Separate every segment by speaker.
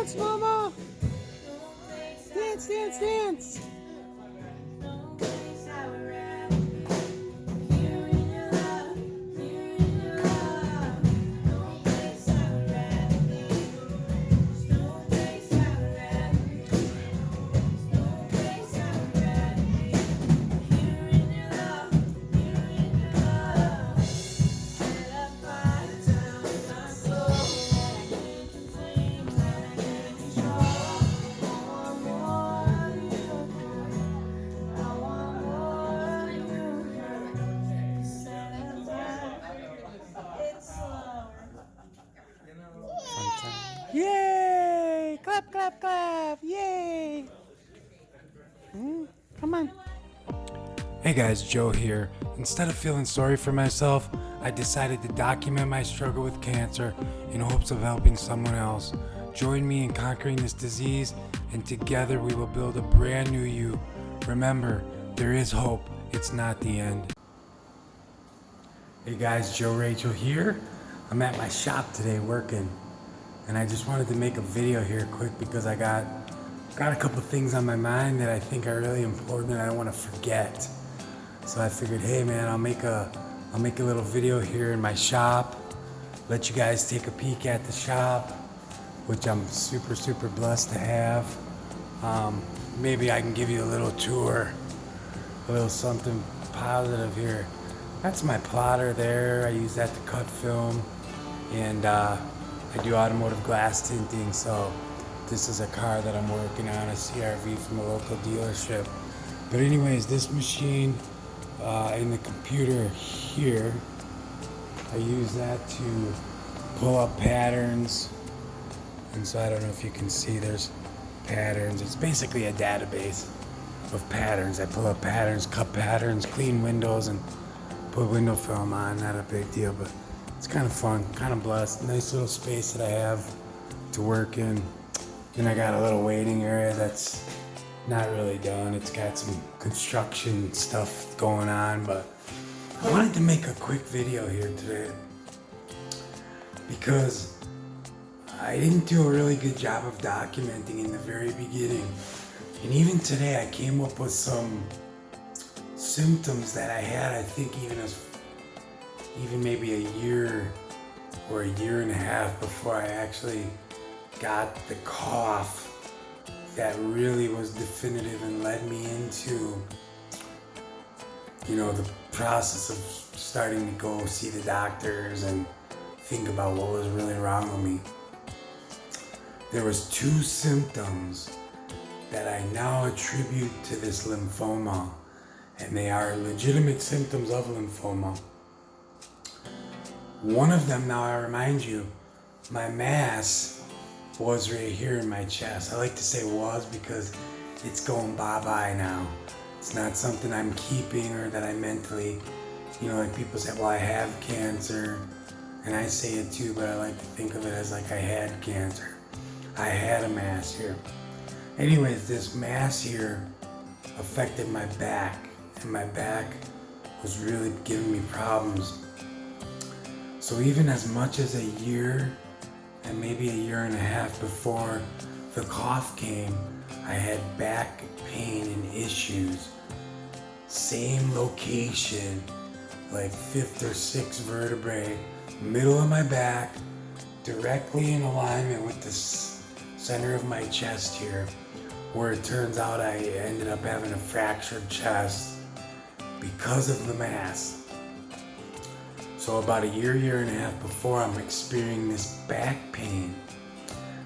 Speaker 1: Dance, Mama! Dance, dance, dance! Yay! Clap, clap, clap! Yay! Come on. Hey guys, Joe here. Instead of feeling sorry for myself, I decided to document my struggle with cancer in hopes of helping someone else. Join me in conquering this disease, and together we will build a brand new you. Remember, there is hope. It's not the end. Hey guys, Joe Rachel here. I'm at my shop today working, and I just wanted to make a video here quick because I got a couple things on my mind that I think are really important and I don't want to forget. So I figured, hey man, I'll make a little video here in my shop, let you guys take a peek at the shop, which I'm super blessed to have. Maybe I can give you a little tour, a little something positive here. That's my plotter there. I use that to cut film, and I do automotive glass tinting. So this is a car that I'm working on, a CRV from a local dealership. But anyways, this machine in the computer here, I use that to pull up patterns. And so I don't know if you can see, there's patterns. It's basically a database of patterns. I pull up patterns, cut patterns, clean windows, and put window film on. Not a big deal, but it's kind of fun, kind of blessed. Nice little space that I have to work in. Then I got a little waiting area that's not really done. It's got some construction stuff going on, but I wanted to make a quick video here today because I didn't do a really good job of documenting in the very beginning. And even today I came up with some symptoms that I had, I think even maybe a year or a year and a half before I actually got the cough that really was definitive and led me into, the process of starting to go see the doctors and think about what was really wrong with me. There was 2 symptoms that I now attribute to this lymphoma, and they are legitimate symptoms of lymphoma. One of them, now I remind you, my mass was right here in my chest. I like to say was because it's going bye-bye now. It's not something I'm keeping or that I mentally, like people say, well, I have cancer, and I say it too, but I like to think of it as like I had cancer. I had a mass here. Anyways, this mass here affected my back, and my back was really giving me problems. So even as much as a year and maybe a year and a half before the cough came, I had back pain and issues. Same location, like 5th or 6th vertebrae, middle of my back, directly in alignment with the center of my chest here, where it turns out I ended up having a fractured chest because of the mass. So about a year and a half before, I'm experiencing this back pain,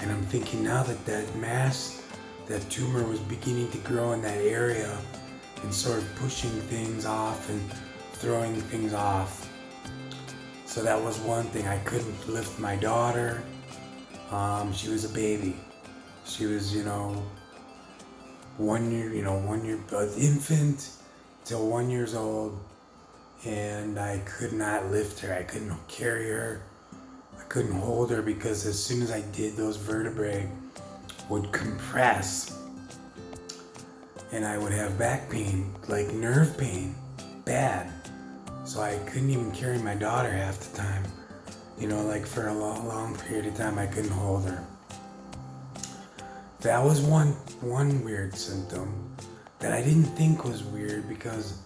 Speaker 1: and I'm thinking now that mass, that tumor was beginning to grow in that area and sort of pushing things off and throwing things off. So that was one thing. I couldn't lift my daughter. She was a baby. She was, 1 year, infant till 1 year old. And I could not lift her. I couldn't carry her. I couldn't hold her because as soon as I did, those vertebrae would compress and I would have back pain, like nerve pain, bad. So I couldn't even carry my daughter half the time. Like for a long period of time, I couldn't hold her. that was one weird symptom that I didn't think was weird because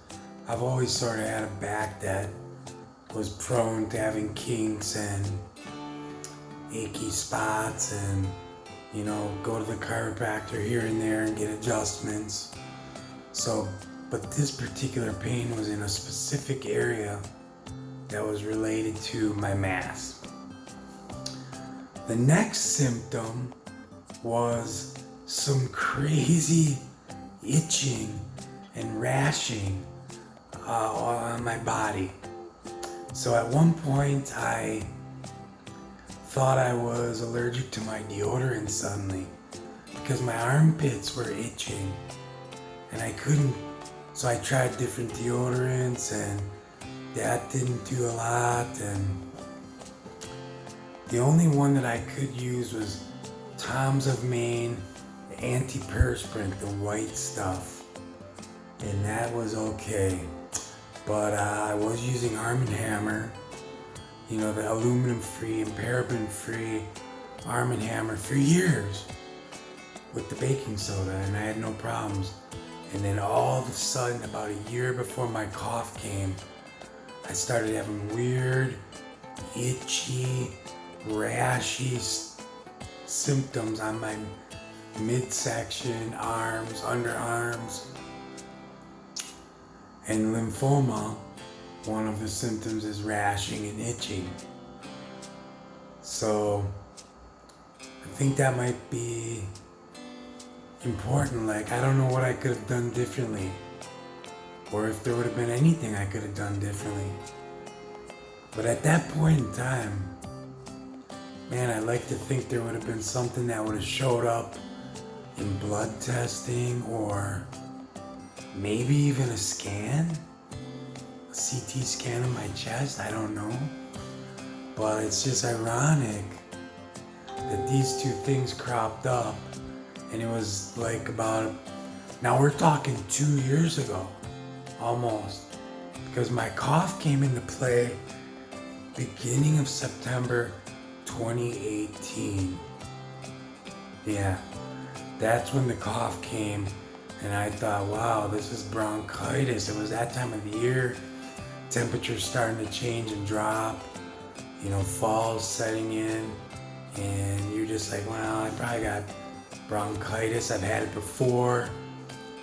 Speaker 1: I've always sort of had a back that was prone to having kinks and achy spots and, go to the chiropractor here and there and get adjustments. So, but this particular pain was in a specific area that was related to my mass. The next symptom was some crazy itching and rashing on my body. So at one point I thought I was allergic to my deodorant suddenly because my armpits were itching and I couldn't. So I tried different deodorants and that didn't do a lot, and the only one that I could use was Tom's of Maine antiperspirant, the white stuff, and that was okay. But I was using Arm & Hammer, the aluminum-free and paraben-free Arm & Hammer for years with the baking soda, and I had no problems. And then all of a sudden, about a year before my cough came, I started having weird, itchy, rashy symptoms on my midsection, arms, underarms, and lymphoma. One of the symptoms is rashing and itching. So I think that might be important. Like, I don't know what I could have done differently, or if there would have been anything I could have done differently. But at that point in time, man, I'd like to think there would have been something that would have showed up in blood testing, or maybe even a scan, a CT scan of my chest, I don't know. But it's just ironic that these two things cropped up, and it was like now we're talking 2 years ago, almost, because my cough came into play beginning of September 2018. Yeah, that's when the cough came, and I thought, wow, this is bronchitis. It was that time of the year, temperatures starting to change and drop, fall's setting in, and you're just like, well, I probably got bronchitis. I've had it before.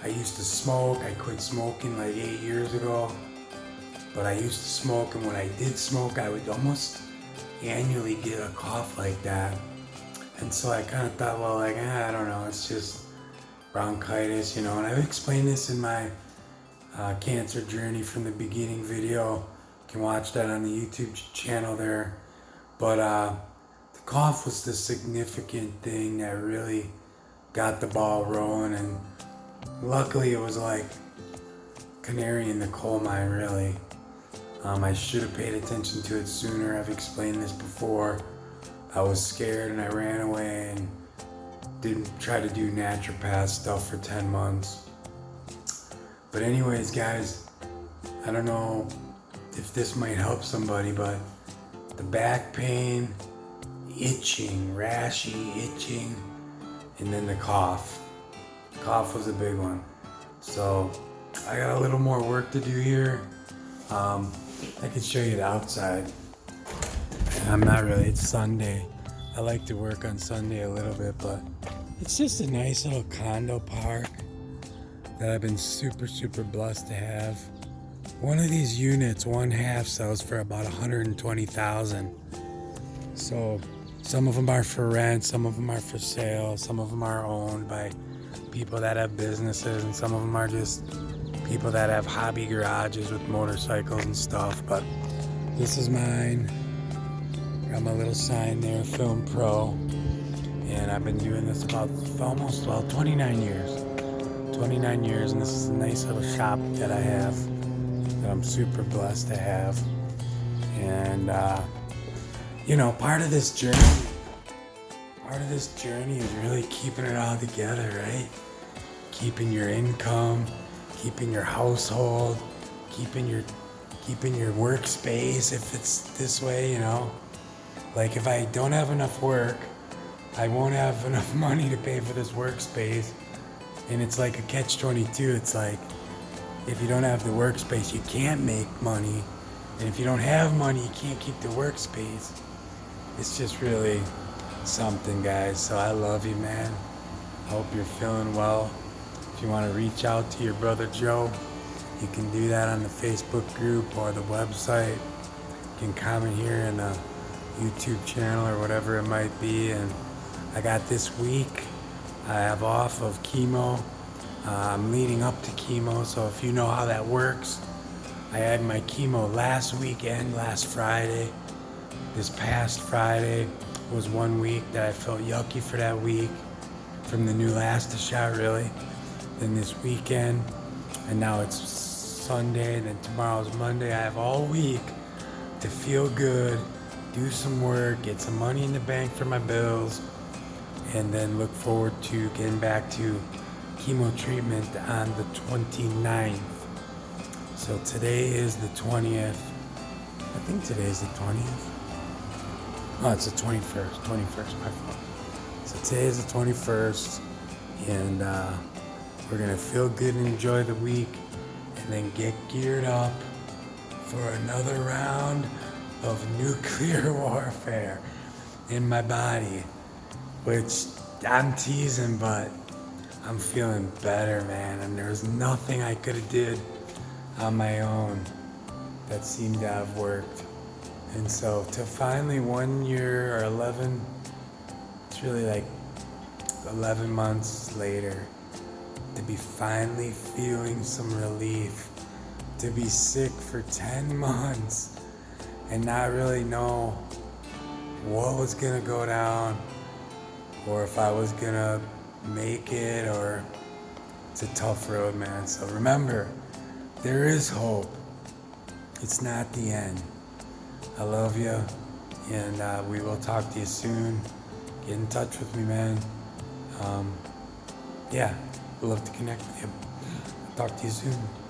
Speaker 1: I used to smoke. I quit smoking like 8 years ago, but I used to smoke, and when I did smoke, I would almost annually get a cough like that. And so I kind of thought, well, I don't know, it's just bronchitis, and I've explained this in my cancer journey from the beginning video. You can watch that on the YouTube channel there. But the cough was the significant thing that really got the ball rolling, and luckily it was like canary in the coal mine, really. I should have paid attention to it sooner. I've explained this before. I was scared and I ran away and didn't try to do naturopath stuff for 10 months. But anyways, guys, I don't know if this might help somebody, but the back pain, itching, rashy itching, and then the cough. Cough was a big one. So I got a little more work to do here. I can show you the outside. I'm not really, it's Sunday. I like to work on Sunday a little bit, but it's just a nice little condo park that I've been super, super blessed to have. One of these units, one half, sells for about $120,000. So some of them are for rent, some of them are for sale, some of them are owned by people that have businesses, and some of them are just people that have hobby garages with motorcycles and stuff. But this is mine. Got my little sign there, Film Pro. And I've been doing this about 29 years. 29 years, and this is a nice little shop that I have that I'm super blessed to have. And, part of this journey is really keeping it all together, right? Keeping your income, keeping your household, keeping your workspace if it's this way, Like if I don't have enough work, I won't have enough money to pay for this workspace. And it's like a catch-22. It's like, if you don't have the workspace, you can't make money. And if you don't have money, you can't keep the workspace. It's just really something, guys. So I love you, man. I hope you're feeling well. If you want to reach out to your brother Joe, you can do that on the Facebook group or the website. You can comment here in the YouTube channel or whatever it might be. And I got this week, I have off of chemo. I'm leading up to chemo, so if you know how that works, I had my chemo last weekend, last Friday. This past Friday was 1 week that I felt yucky for that week from the new Lasta shot, really. Then this weekend, and now it's Sunday, and then tomorrow's Monday. I have all week to feel good, do some work, get some money in the bank for my bills, and then look forward to getting back to chemo treatment on the 29th. So today is the 20th. I think today's the 20th. Oh, it's the 21st. 21st, my fault. So today is the 21st, and we're gonna feel good and enjoy the week, and then get geared up for another round of nuclear warfare in my body, which I'm teasing, but I'm feeling better, man. And there's nothing I could have did on my own that seemed to have worked. And so to finally 1 year or 11, it's really like 11 months later, to be finally feeling some relief, to be sick for 10 months and not really know what was gonna go down or if I was gonna make it, or it's a tough road, man. So remember, there is hope. It's not the end. I love you, and we will talk to you soon. Get in touch with me, man. Yeah, we'd love to connect with you. Talk to you soon.